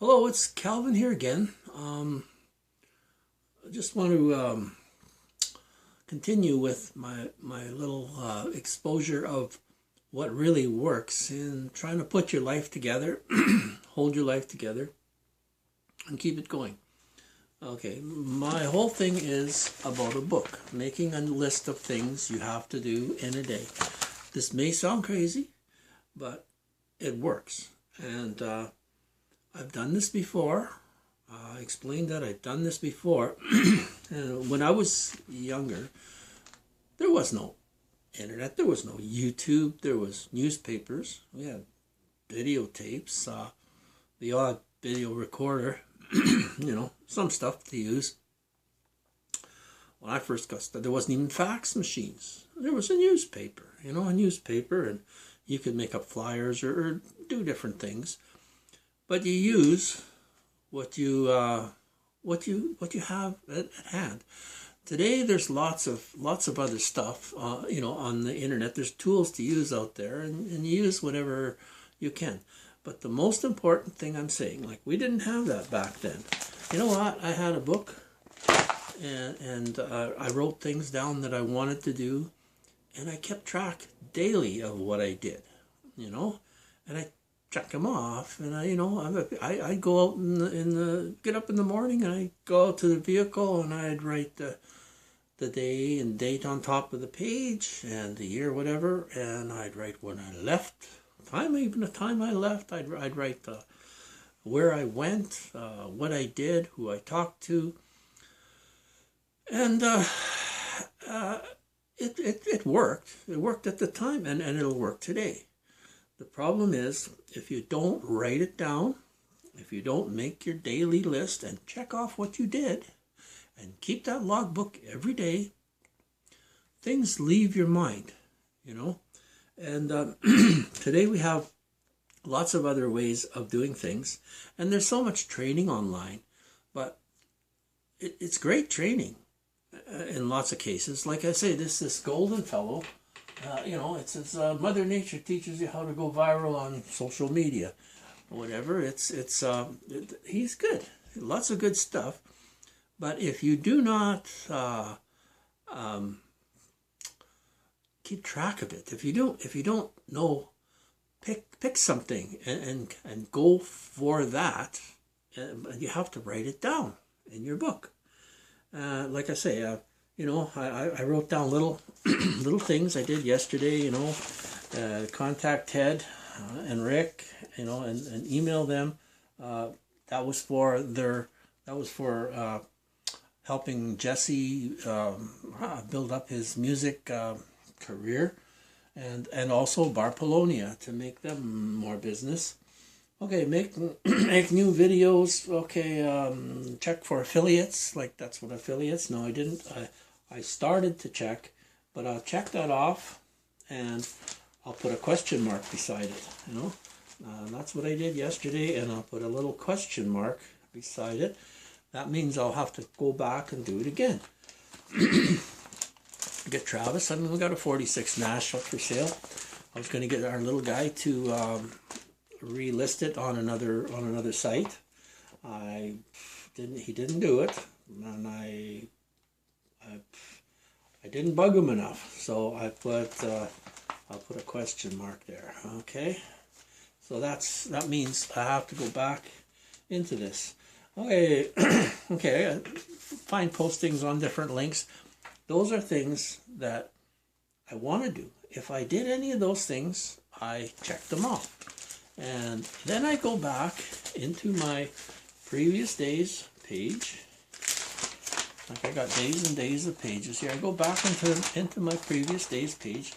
Hello, it's Calvin here again. I just want to continue with my little exposure of what really works in trying to put your life together, hold your life together, and keep it going. Okay, my whole thing is about a book, making a list of things you have to do in a day. This may sound crazy, but it works. And I've done this before. I explained that I've done this before. When I was younger, there was no internet, there was no YouTube, there was newspapers, we had videotapes, the odd video recorder, some stuff to use. When I first got started, there wasn't even fax machines. There was a newspaper, and you could make up flyers or do different things. But you use what you have at hand. Today there's lots of other stuff on the internet. There's tools to use out there, and you use whatever you can. But the most important thing I'm saying, like, we didn't have that back then. You know what? I had a book, and I wrote things down that I wanted to do, and I kept track daily of what I did, and I check them off, and I go out get up in the morning, and I go out to the vehicle, and I'd write the day and date on top of the page, and the year, whatever, and I'd write when I left, the time I left, I'd write where I went, what I did, who I talked to, and it worked. It worked at the time, and it'll work today. The problem is, if you don't write it down, if you don't make your daily list and check off what you did, and keep that logbook every day, things leave your mind, And today we have lots of other ways of doing things, and there's so much training online, but it's great training in lots of cases. Like I say, this golden fellow, it's Mother Nature teaches you how to go viral on social media, or whatever. He's good, lots of good stuff. But if you do not keep track of it, if you don't know, pick something and go for that, you have to write it down in your book. Like I say, I wrote down little things I did yesterday, contact Ted and Rick, and email them. That was for helping Jesse build up his music career, and also Barpolonia to make them more business. Okay, make new videos. Okay, check for affiliates. Like, that's what affiliates. No, I didn't. I started to check, but I'll check that off, and I'll put a question mark beside it. That's what I did yesterday, and I'll put a little question mark beside it. That means I'll have to go back and do it again. Get Travis. We got a 46 Nash up for sale. I was going to get our little guy to relist it on another site. He didn't do it, and I didn't bug him enough, so I'll put a question mark there. Okay, so that means I have to go back into this. Okay, okay. Find postings on different links. Those are things that I want to do. If I did any of those things, I check them off. And then I go back into my previous days page. Like, I got days and days of pages here. I go back into my previous days page,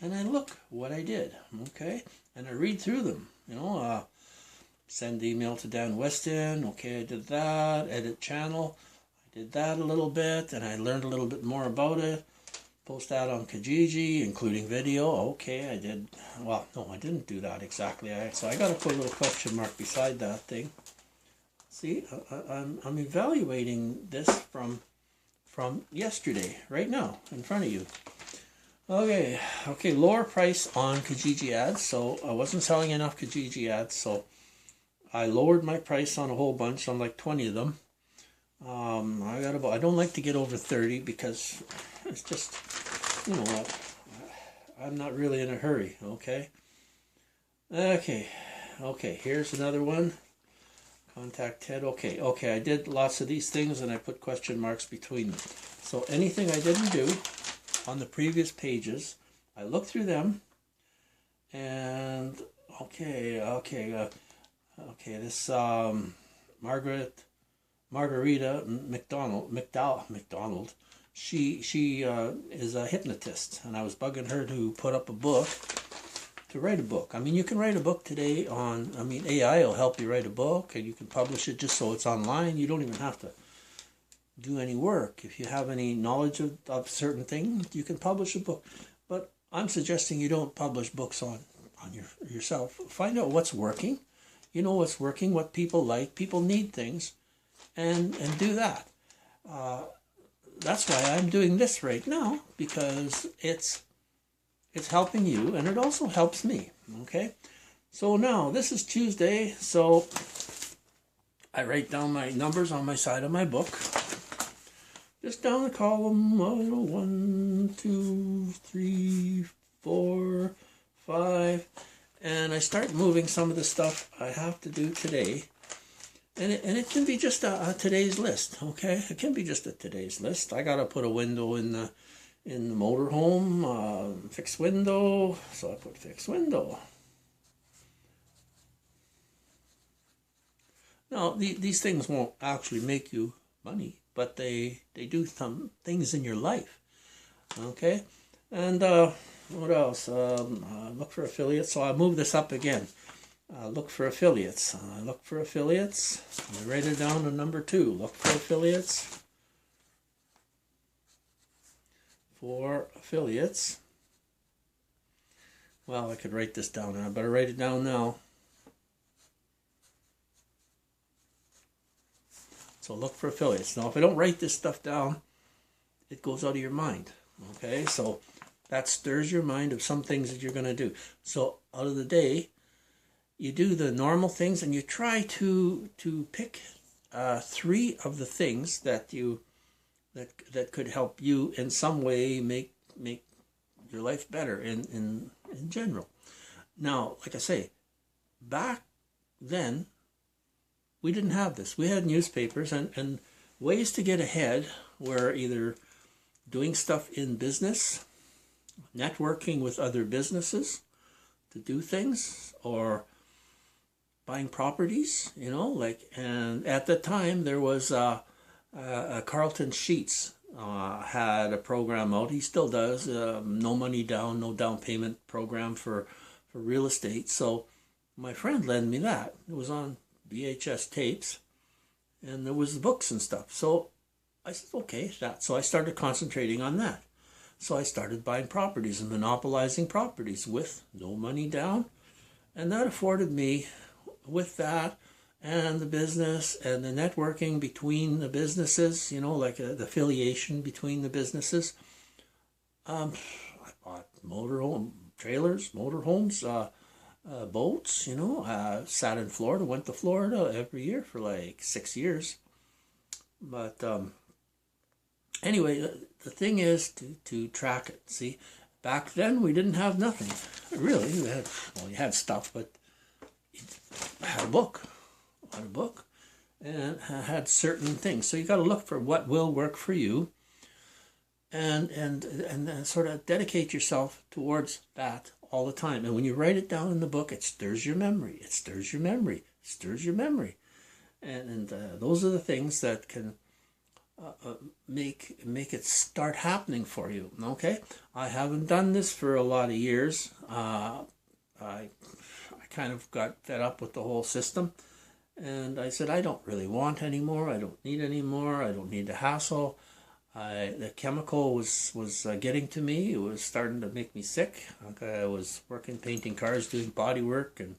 and I look what I did, okay? And I read through them, send email to Dan Weston, okay, I did that. Edit channel, I did that a little bit, and I learned a little bit more about it. Post that on Kijiji, including video. Okay, I did. Well, no, I didn't do that exactly. So I got to put a little question mark beside that thing. See, I'm evaluating this from yesterday, right now, in front of you. Okay, lower price on Kijiji ads. So I wasn't selling enough Kijiji ads, so I lowered my price on a whole bunch, on like 20 of them. I don't like to get over 30 because it's just, you know what, I'm not really in a hurry, okay? Okay, here's another one. Contact Ted, okay, I did lots of these things and I put question marks between them. So anything I didn't do on the previous pages, I looked through them and, this Margarita McDonald, she is a hypnotist, and I was bugging her to put up a book, to write a book. I mean, you can write a book today on, AI will help you write a book, and you can publish it just so it's online. You don't even have to do any work. If you have any knowledge of certain things, you can publish a book. But I'm suggesting you don't publish books on yourself. Find out what's working. You know what's working, what people like. People need things, and do that. That's why I'm doing this right now, because it's helping you, and it also helps me, okay? So now, this is Tuesday, so I write down my numbers on my side of my book. Just down the column, 1, 2, 3, 4, 5, and I start moving some of the stuff I have to do today. And it can be just a today's list, okay? It can be just a today's list. I gotta put a window in the motorhome, fixed window, so I put fixed window. Now, these things won't actually make you money, but they do some things in your life, okay? And what else? Look for affiliates. So I'll move this up again. Look for affiliates. Look for affiliates. I write it down to number 2. Look for affiliates. For affiliates. Well, I could write this down, and I better write it down now. So look for affiliates. Now, if I don't write this stuff down, it goes out of your mind. Okay, so that stirs your mind of some things that you're going to do. So out of the day, you do the normal things, and you try to pick 3 of the things that could help you in some way make your life better in general. Now, like I say, back then we didn't have this. We had newspapers, and ways to get ahead were either doing stuff in business, networking with other businesses to do things, or buying properties, and at the time there was Carlton Sheets had a program out. He still does, no money down, no down payment program for real estate. So my friend lent me that. It was on VHS tapes, and there was books and stuff. So I said, okay, so I started concentrating on that. So I started buying properties and monopolizing properties with no money down, and that afforded me, with that and the business and the networking between the businesses, like the affiliation between the businesses. I bought motorhomes, boats, sat in Florida, went to Florida every year for like 6 years. But anyway, the thing is to track it. See, back then we didn't have nothing. Really, you had stuff, but I had a book, and I had certain things. So you got to look for what will work for you, and sort of dedicate yourself towards that all the time. And when you write it down in the book, it stirs your memory. And those are the things that can make it start happening for you. Okay, I haven't done this for a lot of years. I kind of got fed up with the whole system, and I said, I don't really want any more. I don't need any more. I don't need the hassle. The chemical was getting to me. It was starting to make me sick. I was painting cars, doing body work, and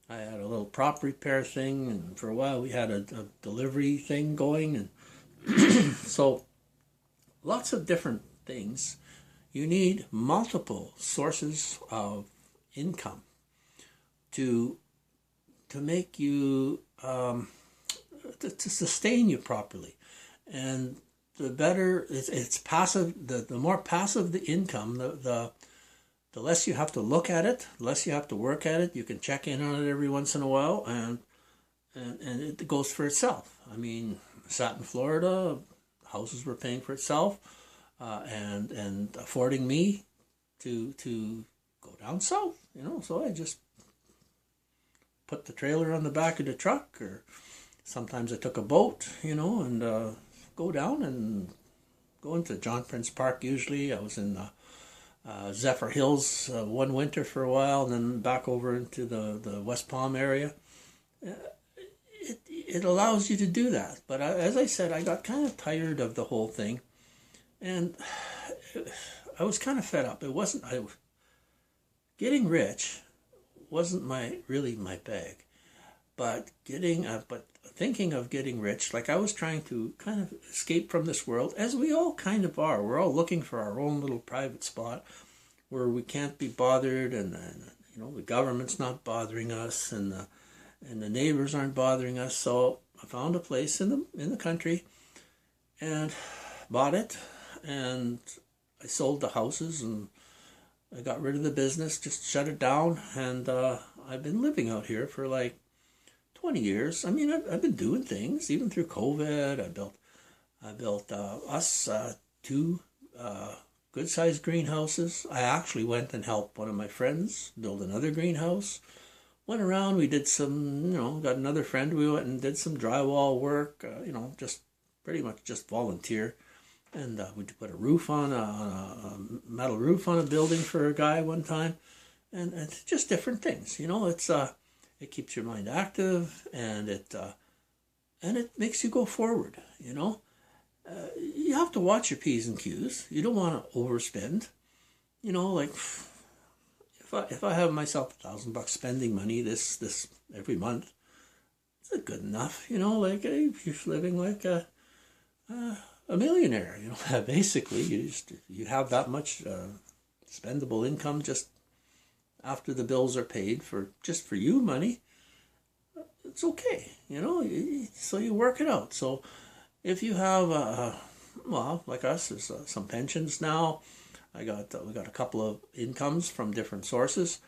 I had a little prop repair thing, and for a while we had a delivery thing going, and so lots of different things. You need multiple sources of income to make you to sustain you properly. And the better it's passive, the more passive the income, the less you have to look at it, the less you have to work at it. You can check in on it every once in a while, and it goes for itself. I mean, sat in Florida, houses were paying for itself, and affording me to go down south. So I just put the trailer on the back of the truck, or sometimes I took a boat, and go down and go into John Prince Park. Usually I was in Zephyr Hills one winter for a while, and then back over into the West Palm area. It allows you to do that. But as I said, I got kind of tired of the whole thing, and I was kind of fed up. Getting rich wasn't really my bag, but thinking of getting rich, like I was trying to kind of escape from this world, as we all kind of are. We're all looking for our own little private spot where we can't be bothered, and the government's not bothering us, and the neighbors aren't bothering us. So I found a place in the country and bought it, and I sold the houses, and I got rid of the business, just shut it down, and I've been living out here for like 20 years. I mean, I've been doing things even through COVID. I built us two good-sized greenhouses. I actually went and helped one of my friends build another greenhouse. Went around, we did some, got another friend, we went and did some drywall work, just pretty much just volunteer. And we put a roof on a metal roof on a building for a guy one time, and it's just different things. It keeps your mind active, and it makes you go forward. You have to watch your P's and Q's. You don't want to overspend. Like if I have myself $1,000 spending money this every month, it's good enough. Like you're living like a millionaire. Basically you have that much spendable income just after the bills are paid for you money. It's okay, so you work it out. So if you have like us, there's some pensions now. We got a couple of incomes from different sources,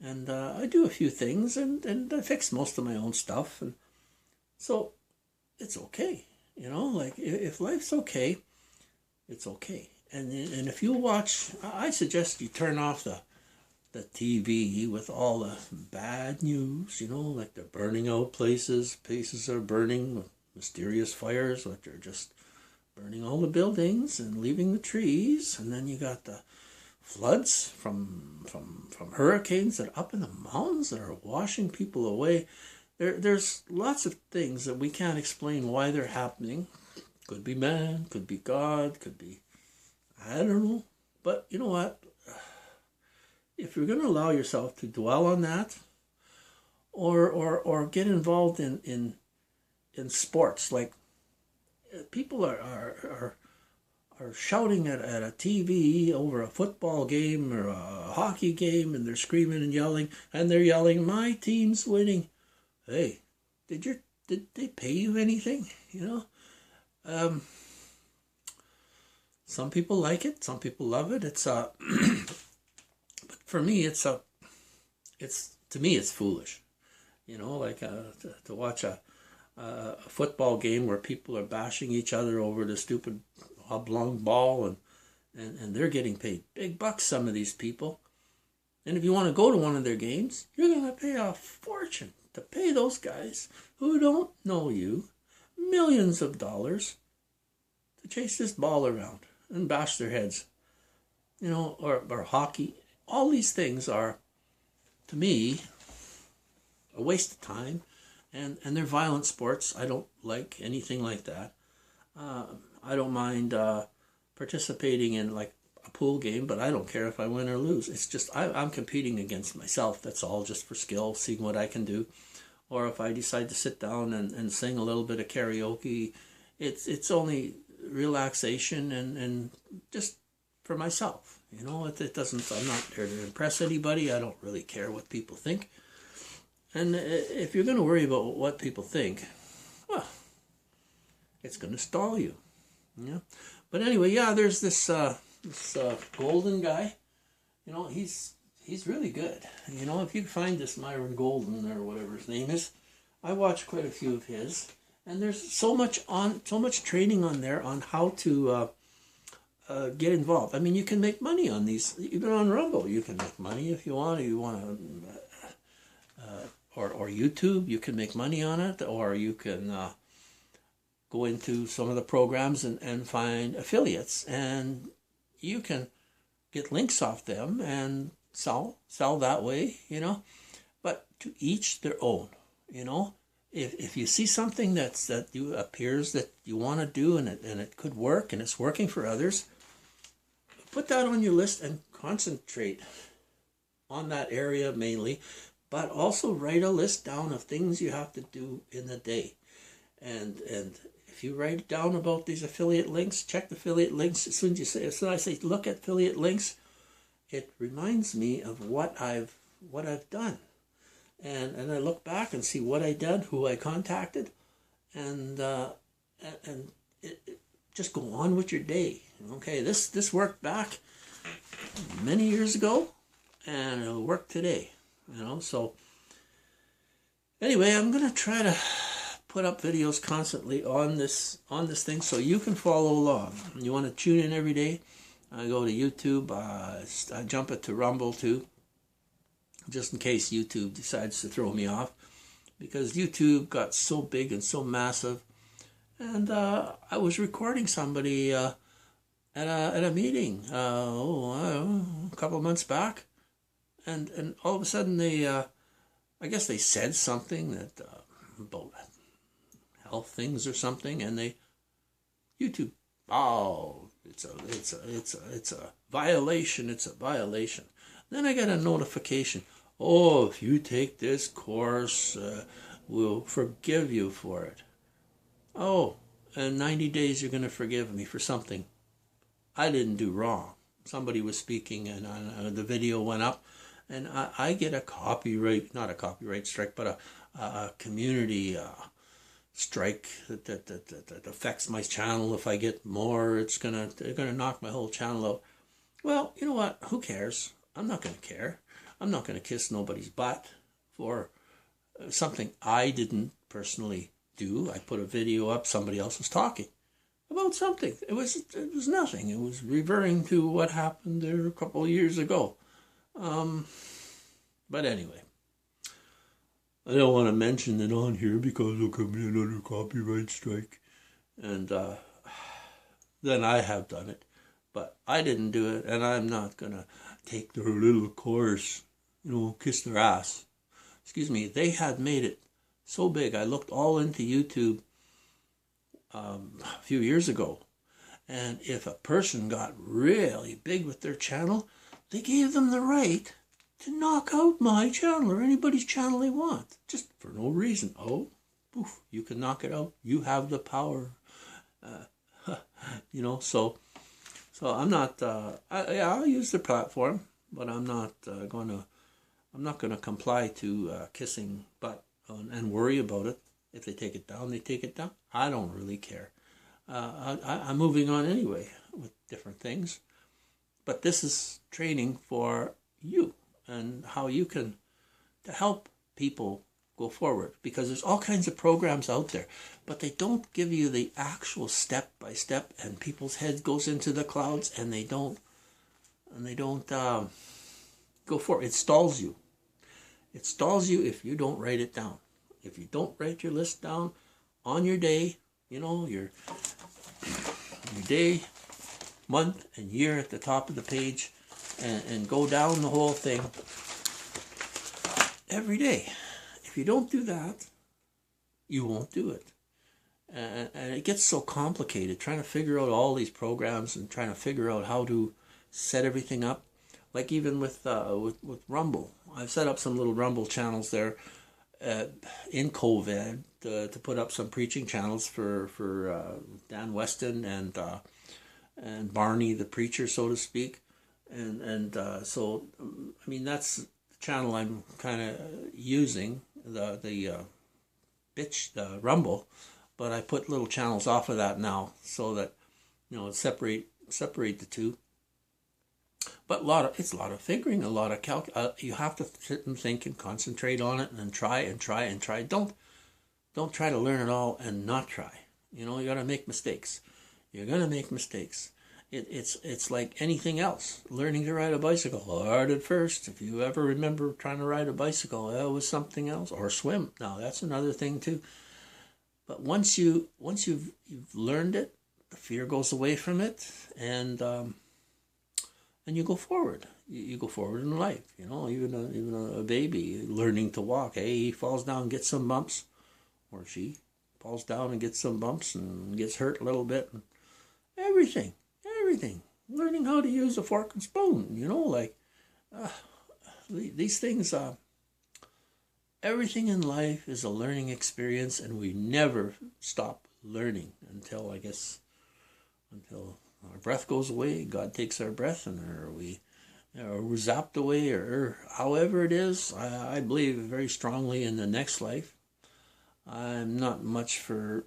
and I do a few things, and I fix most of my own stuff, and so it's okay. Like if life's okay, it's okay. And if you watch, I suggest you turn off the TV with all the bad news, like they're burning out places are burning, mysterious fires, which are just burning all the buildings and leaving the trees. And then you got the floods from hurricanes that are up in the mountains that are washing people away. There's lots of things that we can't explain why they're happening. Could be man, could be God, could be, I don't know. But you know what? If you're going to allow yourself to dwell on that, or get involved in sports, like people are shouting at a TV over a football game or a hockey game, and they're screaming and yelling, and they're yelling, "My team's winning." Hey, did they pay you anything? Some people like it, some people love it. It's but for me, it's foolish. Like to watch a football game where people are bashing each other over the stupid oblong ball, and they're getting paid big bucks, some of these people. And if you want to go to one of their games, you're going to pay a fortune to pay those guys who don't know you millions of dollars to chase this ball around and bash their heads. Or hockey. All these things are, to me, a waste of time, and they're violent sports. I don't like anything like that. I don't mind participating in like a pool game, but I don't care if I win or lose. It's just I'm competing against myself. That's all, just for skill, seeing what I can do. Or if I decide to sit down and sing a little bit of karaoke, it's only relaxation and just for myself. It doesn't. I'm not there to impress anybody. I don't really care what people think. And if you're going to worry about what people think, well, it's going to stall you. Yeah. But anyway, yeah, there's this Golden guy. You know, he's really good. You know, if you find this Myron Golden or whatever his name is, I watch quite a few of his, and there's so much training on there on how to get involved. I mean, you can make money on these. Even on Rumble, you can make money if you want. Or YouTube, you can make money on it, or you can go into some of the programs and find affiliates, and you can get links off them and sell that way, you know. But to each their own, you know. If you see something that you appears that you want to do and it could work and it's working for others, put that on your list and concentrate on that area mainly, but also write a list down of things you have to do in the day. And if you write down about these affiliate links, check the affiliate links. As soon as I say look at affiliate links, it reminds me of what I've done. And I look back and see what I did, who I contacted, and just go on with your day. Okay, this worked back many years ago, and it'll work today. You know, so anyway, I'm gonna try to put up videos constantly on this thing so you can follow along. You want to tune in every day? I go to YouTube. I jump it to Rumble too, just in case YouTube decides to throw me off, because YouTube got so big and so massive. And I was recording somebody at a meeting a couple of months back, and all of a sudden they I guess they said something that about health things or something, and they YouTube, oh, it's a violation. It's a violation. Then I got a notification. Oh, if you take this course, we'll forgive you for it. Oh, in 90 days you're going to forgive me for something I didn't do wrong. Somebody was speaking and the video went up, and I get a copyright, not a copyright strike, but a community strike that affects my channel. If I get more, they're gonna knock my whole channel out. Well, you know what? Who cares? I'm not going to care. I'm not going to kiss nobody's butt for something I didn't personally do. I put a video up, somebody else was talking about something. It was nothing. It was reverting to what happened there a couple of years ago. But anyway, I don't want to mention it on here because there'll come another copyright strike. And then I have done it. But I didn't do it, and I'm not going to take their little course, kiss their ass. Excuse me, they had made it so big. I looked all into YouTube a few years ago, and if a person got really big with their channel, they gave them the right to knock out my channel or anybody's channel they want, just for no reason. Oh, poof, you can knock it out. You have the power. So I'm not. I'll use the platform, but I'm not going to comply to kissing butt and worry about it. If they take it down, they take it down. I don't really care. I'm moving on anyway with different things, but this is training for you and how you can to help people go forward, because there's all kinds of programs out there, but they don't give you the actual step by step, and people's heads goes into the clouds, and they don't go forward. It stalls you. It stalls you if you don't write it down. If you don't write your list down on your day, your day, month, and year at the top of the page, and go down the whole thing every day. If you don't do that, you won't do it. And it gets so complicated trying to figure out all these programs and trying to figure out how to set everything up. Like even with Rumble, I've set up some little Rumble channels there in COVID to put up some preaching channels for Dan Weston and Barney the preacher, so to speak. So I mean, that's the channel I'm kind of using the pitch, the rumble, but I put little channels off of that now so that separate the two. But it's a lot of figuring, a lot of you have to sit and think and concentrate on it and try and try and try. Don't try to learn it all and not try. You got to make mistakes. You're gonna make mistakes. It's like anything else. Learning to ride a bicycle, hard at first. If you ever remember trying to ride a bicycle, that was something else. Or swim. Now that's another thing too. But once you've learned it, the fear goes away from it, and you go forward. You go forward in life. Even a baby learning to walk. Hey, he falls down, gets some bumps, or she falls down and gets some bumps and gets hurt a little bit. Everything. Learning how to use a fork and spoon. These things. Everything in life is a learning experience, and we never stop learning until our breath goes away. God takes our breath, and we're zapped away, or however it is. I believe very strongly in the next life. I'm not much for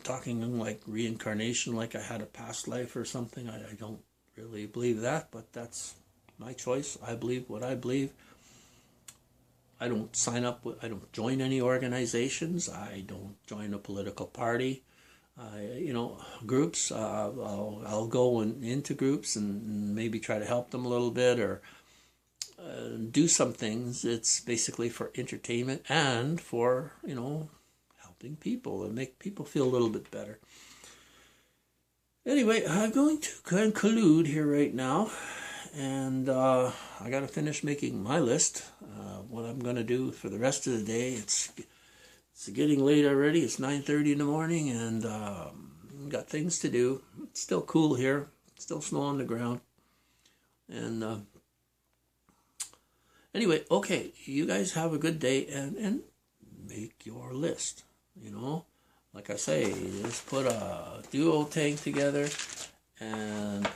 talking like reincarnation, like I had a past life or something. I don't really believe that, but that's my choice. I believe what I believe. I don't I don't join any organizations. I don't join a political party. Groups. I'll go into groups and maybe try to help them a little bit, or do some things. It's basically for entertainment and for helping people and make people feel a little bit better. Anyway, I'm going to conclude here right now, and I got to finish making my list. What I'm going to do for the rest of the day. It's getting late already. It's 9:30 in the morning, and got things to do. It's still cool here. Still snow on the ground. And anyway, okay, you guys have a good day, and make your list. Like I say, just put a duo tank together and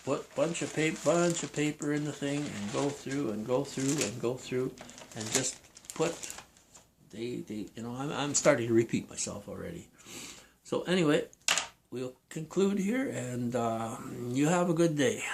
put bunch of paper in the thing, and go through and just put. I'm starting to repeat myself already. So anyway, we'll conclude here, and you have a good day.